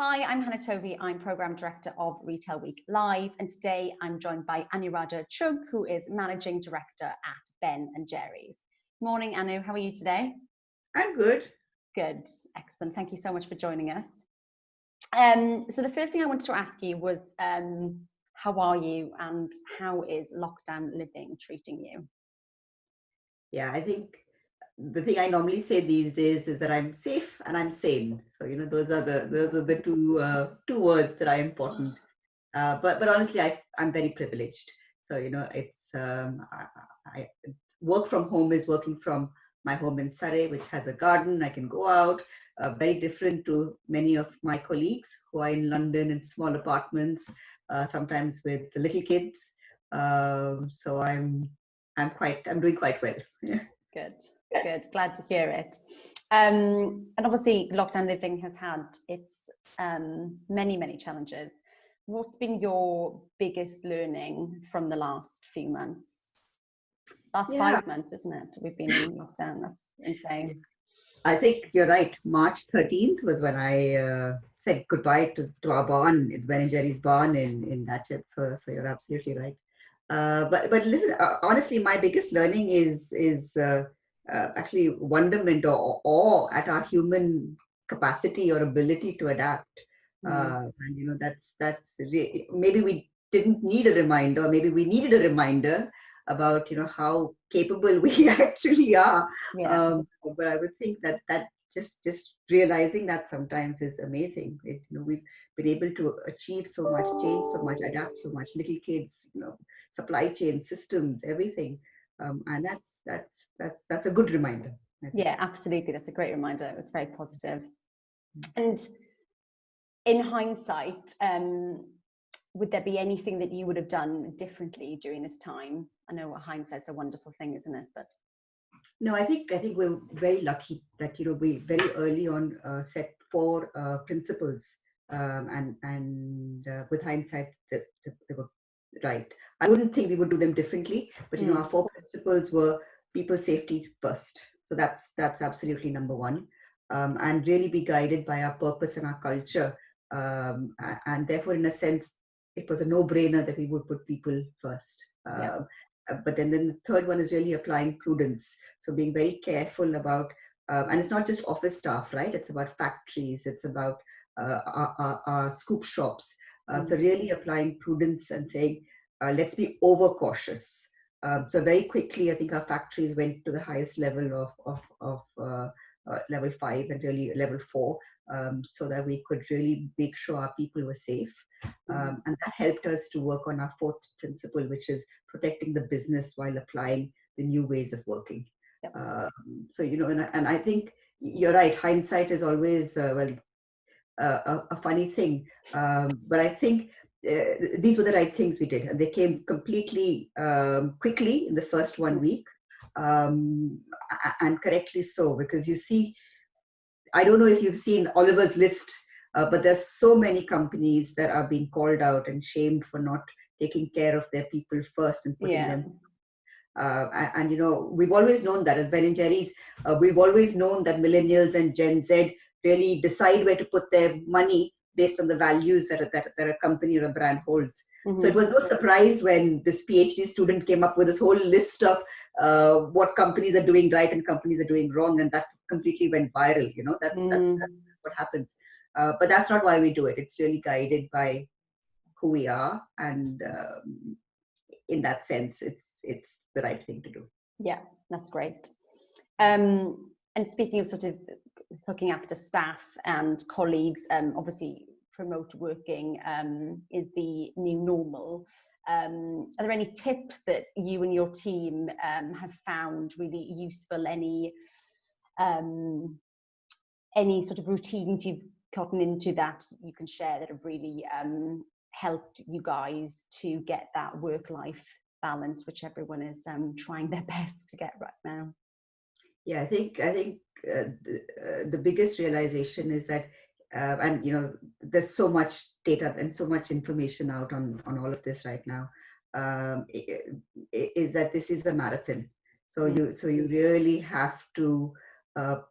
Hi, I'm Hannah Tovey. I'm Programme Director of Retail Week Live, and today I'm joined by Anuradha Chugh, who is Managing Director at Ben & Jerry's. Morning, Anu. How are you today? I'm good. Good. Excellent. Thank you so much for joining us. So the first thing I wanted to ask you was, how are you and how is lockdown living treating you? Yeah, I think the thing I normally say these days is that I'm safe and I'm sane. So those are the two words that are important. But honestly, I'm very privileged. So it's I work from home is working from my home in Surrey, which has a garden. I can go out. Very different to many of my colleagues who are in London in small apartments, sometimes with little kids. So I'm doing quite well. Yeah. Good. Glad to hear it. And obviously, lockdown living has had its many challenges. What's been your biggest learning from the last few months? Last 5 months, isn't it? We've been in lockdown. That's insane. I think you're right. March 13th was when I said goodbye to our barn, Ben & Jerry's barn in Datchet. So you're absolutely right. But listen, honestly, my biggest learning is actually wonderment or awe at our human capacity or ability to adapt. And that's maybe we didn't need a reminder, maybe we needed a reminder about how capable we actually are. But I would think that just realizing that sometimes is amazing. We've been able to achieve so much, change so much, adapt so much. Little kids, supply chain systems, everything, and that's a good reminder. Yeah, absolutely. That's a great reminder. It's very positive. And in hindsight, would there be anything that you would have done differently during this time? I know hindsight's a wonderful thing, isn't it? But no, I think we're very lucky that we very early on set 4 principles, and with hindsight, they were right. I wouldn't think we would do them differently, but our 4 principles were people safety first. So that's absolutely number one, and really be guided by our purpose and our culture, and therefore, in a sense, it was a no-brainer that we would put people first. But then the third one is really applying prudence. So being very careful about, and it's not just office staff, right? It's about factories, it's about our scoop shops. So really applying prudence and saying, let's be over cautious. So very quickly, I think our factories went to the highest level of level 5 and really level 4, so that we could really make sure our people were safe. And that helped us to work on our 4th principle, which is protecting the business while applying the new ways of working. So, and I think you're right, hindsight is always, a funny thing. But I think these were the right things we did. And they came completely quickly in the first 1 week, and correctly so, because you see, I don't know if you've seen Oliver's List, but there's so many companies that are being called out and shamed for not taking care of their people first and putting them. And we've always known that as Ben & Jerry's, we've always known that millennials and Gen Z really decide where to put their money based on the values that a company or a brand holds. So it was no surprise when this PhD student came up with this whole list of what companies are doing right and companies are doing wrong, and that completely went viral. That's what happens. But that's not why we do it. It's really guided by who we are, and in that sense, it's the right thing to do. Yeah, that's great. And speaking of sort of looking after staff and colleagues, obviously remote working is the new normal. Are there any tips that you and your team have found really useful? Any sort of routines you've gotten into that you can share that have really helped you guys to get that work-life balance, which everyone is trying their best to get right now? Yeah, I think the biggest realization is that, and there's so much data and so much information out on all of this right now, is that this is a marathon. So you really have to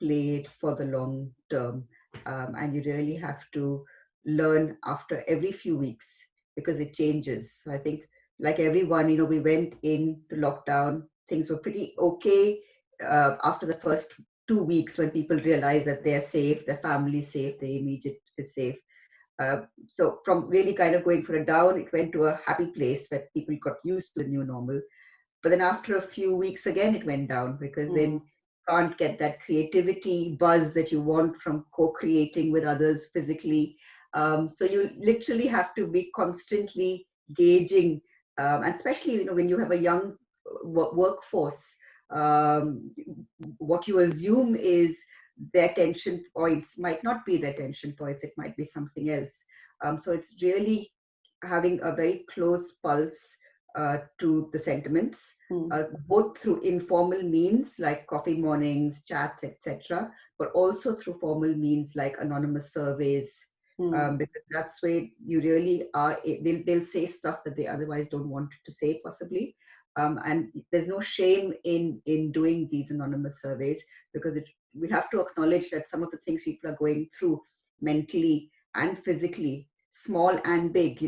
play it for the long term, and you really have to learn after every few weeks because it changes. So I think, like everyone, we went into lockdown, things were pretty okay after the first 2 weeks, when people realize that they're safe, their family is safe, their immediate is safe. So from really kind of going for a down, it went to a happy place where people got used to the new normal. But then after a few weeks, again, it went down, because then you can't get that creativity buzz that you want from co-creating with others physically. So you literally have to be constantly gauging, and especially when you have a young workforce, what you assume is their tension points might not be their tension points, it might be something else. So it's really having a very close pulse to the sentiments, both through informal means like coffee mornings, chats, etc., but also through formal means like anonymous surveys, because that's where you really are. They'll say stuff that they otherwise don't want to say, possibly. And there's no shame in doing these anonymous surveys, because we have to acknowledge that some of the things people are going through mentally and physically, small and big,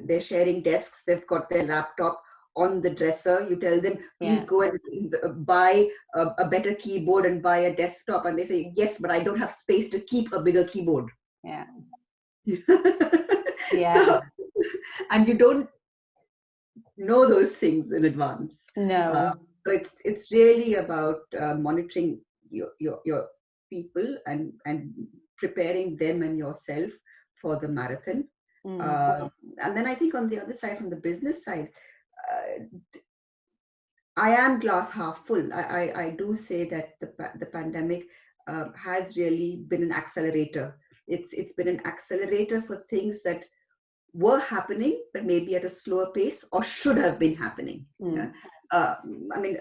they're sharing desks, they've got their laptop on the dresser. You tell them, please go and buy a better keyboard and buy a desktop, and they say, yes, but I don't have space to keep a bigger keyboard. Yeah. So, and you don't know those things in advance. No. So it's really about monitoring your people and preparing them and yourself for the marathon. And then I think on the other side, from the business side, I am glass half full. I do say that the pandemic has really been an accelerator. It's been an accelerator for things that were happening, but maybe at a slower pace, or should have been happening. I mean,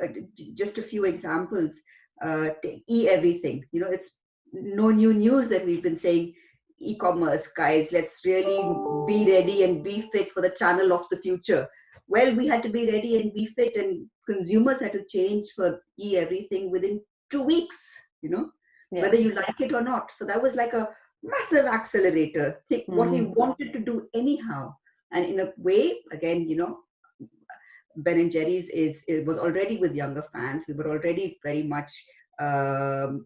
just a few examples. Everything. It's no new news that we've been saying, e-commerce, guys, let's really be ready and be fit for the channel of the future. Well, we had to be ready and be fit, and consumers had to change for everything within 2 weeks, whether you like it or not. So that was like a massive accelerator. Think what we wanted to do anyhow. And in a way, again, Ben and Jerry's it was already with younger fans. We were already very much in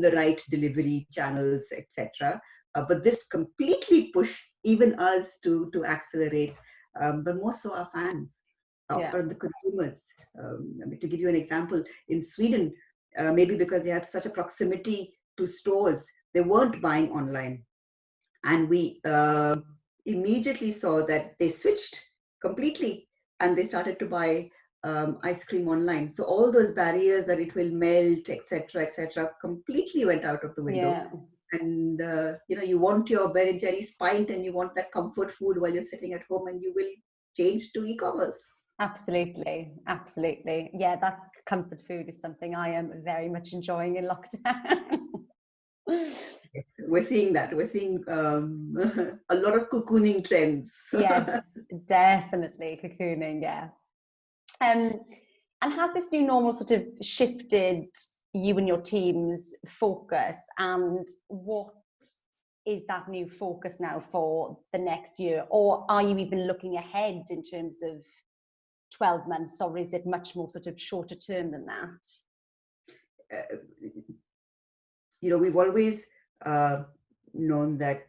the right delivery channels, etc. But this completely pushed even us to accelerate, but more so our fans, or the consumers. I mean, to give you an example, in Sweden, maybe because they had such a proximity to stores, they weren't buying online. And we immediately saw that they switched completely, and they started to buy ice cream online. So all those barriers that it will melt, etc., completely went out of the window. And you want your Ben & Jerry's pint, and you want that comfort food while you're sitting at home, and you will change to e-commerce. Absolutely. Yeah, that comfort food is something I am very much enjoying in lockdown. Yes, we're seeing that. We're seeing a lot of cocooning trends. Yes, definitely cocooning. Yeah. And has this new normal sort of shifted you and your team's focus? And what is that new focus now for the next year? Or are you even looking ahead in terms of 12 months, or is it much more sort of shorter term than that? We've always known that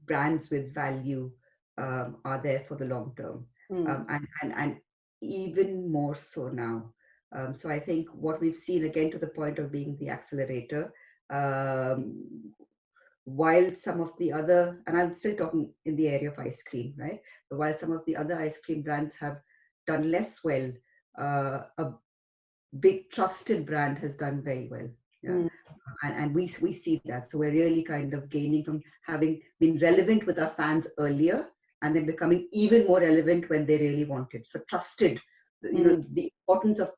brands with value are there for the long term, and even more so now. So I think what we've seen, again, to the point of being the accelerator, while some of the other, and I'm still talking in the area of ice cream, right? But while some of the other ice cream brands have done less well, a big trusted brand has done very well. And we see that. So we're really kind of gaining from having been relevant with our fans earlier, and then becoming even more relevant when they really wanted. So trusted, the importance of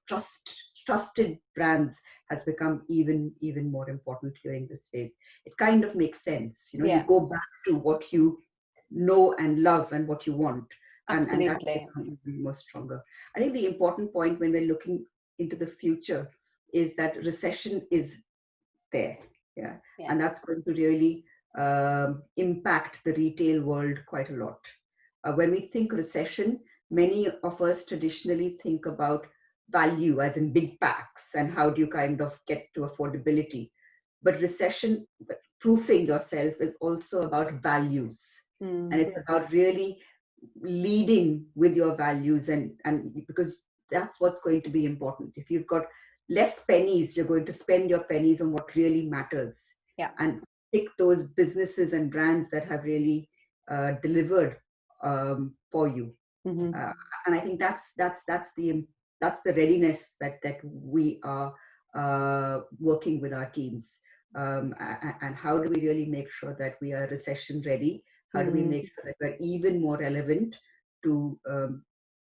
trusted brands has become even more important during this phase. It kind of makes sense. You go back to what you know and love and what you want. And that's become even more stronger. I think the important point when we're looking into the future is that recession is there. And that's going to really impact the retail world quite a lot. When we think recession, many of us traditionally think about value as in big packs and how do you kind of get to affordability. But recession proofing yourself is also about values. And it's about really leading with your values, and because that's what's going to be important. If you've got less pennies, you're going to spend your pennies on what really matters. Yeah. And pick those businesses and brands that have really delivered for you. And I think that's the readiness that we are working with our teams. And how do we really make sure that we are recession ready? How do we make sure that we're even more relevant to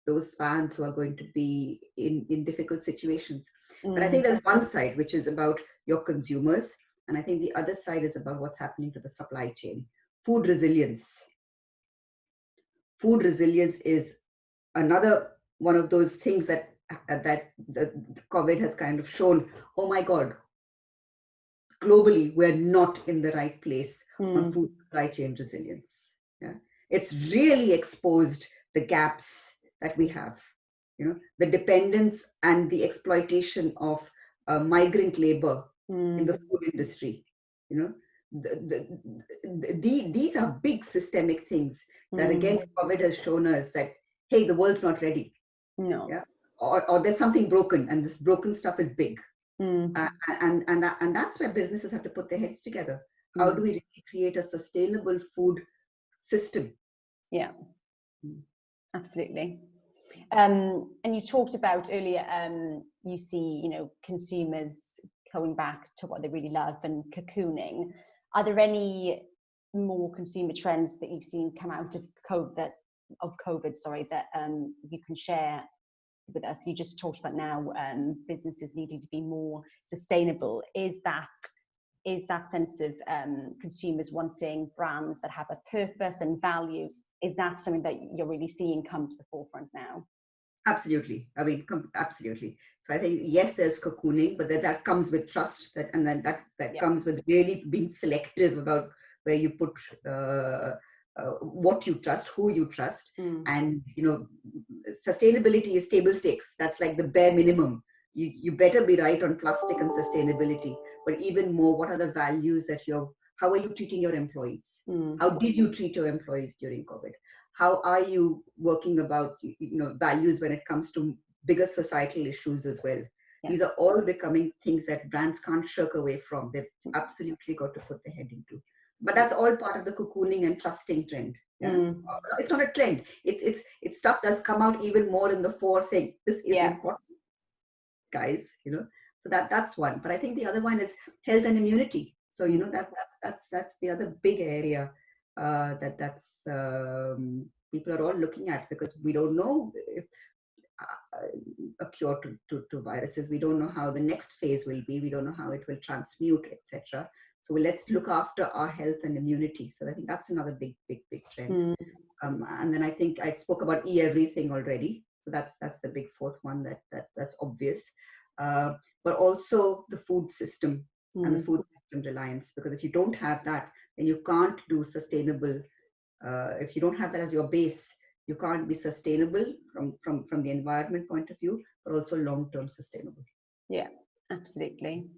those fans who are going to be in difficult situations? But I think there's one side which is about your consumers, and I think the other side is about what's happening to the supply chain. Food resilience. Food resilience is another one of those things that the COVID has kind of shown. Oh my God, globally, we're not in the right place on food supply chain resilience. Yeah, it's really exposed the gaps that we have. You know, the dependence and the exploitation of migrant labor in the food industry. You know, these are big systemic things that again COVID has shown us that, hey, the world's not ready. No. Yeah, or there's something broken, and this broken stuff is big. And that's where businesses have to put their heads together. How do we really create a sustainable food system? Yeah, absolutely. And you talked about earlier, you see, you know, consumers going back to what they really love and cocooning. Are there any more consumer trends that you've seen come out of COVID that you can share with us? You just talked about now businesses needing to be more sustainable. Is that sense of consumers wanting brands that have a purpose and values, is that something that you're really seeing come to the forefront now? Absolutely. I mean, absolutely. So I think, yes, there's cocooning, but that comes with trust, and then that comes with really being selective about where you put what you trust, who you trust. And, you know, sustainability is table stakes. That's like the bare minimum. You better be right on plastic and sustainability, but even more, what are the values that how are you treating your employees? How did you treat your employees during COVID? How are you working about, you know, values when it comes to bigger societal issues as well? Yeah. These are all becoming things that brands can't shirk away from. They've absolutely got to put their head into. But that's all part of the cocooning and trusting trend. Yeah? It's not a trend. It's stuff that's come out even more in the fore, saying this is important, guys. You know, so that's one. But I think the other one is health and immunity. So you know that's the other big area that's people are all looking at, because we don't know if a cure to viruses. We don't know how the next phase will be. We don't know how it will transmute, etc. So let's look after our health and immunity. So I think that's another big trend. And then I think I spoke about everything already. So that's the big fourth one that's obvious. But also the food system and the food system reliance, because if you don't have that, then you can't do sustainable. If you don't have that as your base, you can't be sustainable from the environment point of view, but also long-term sustainable. Yeah, absolutely.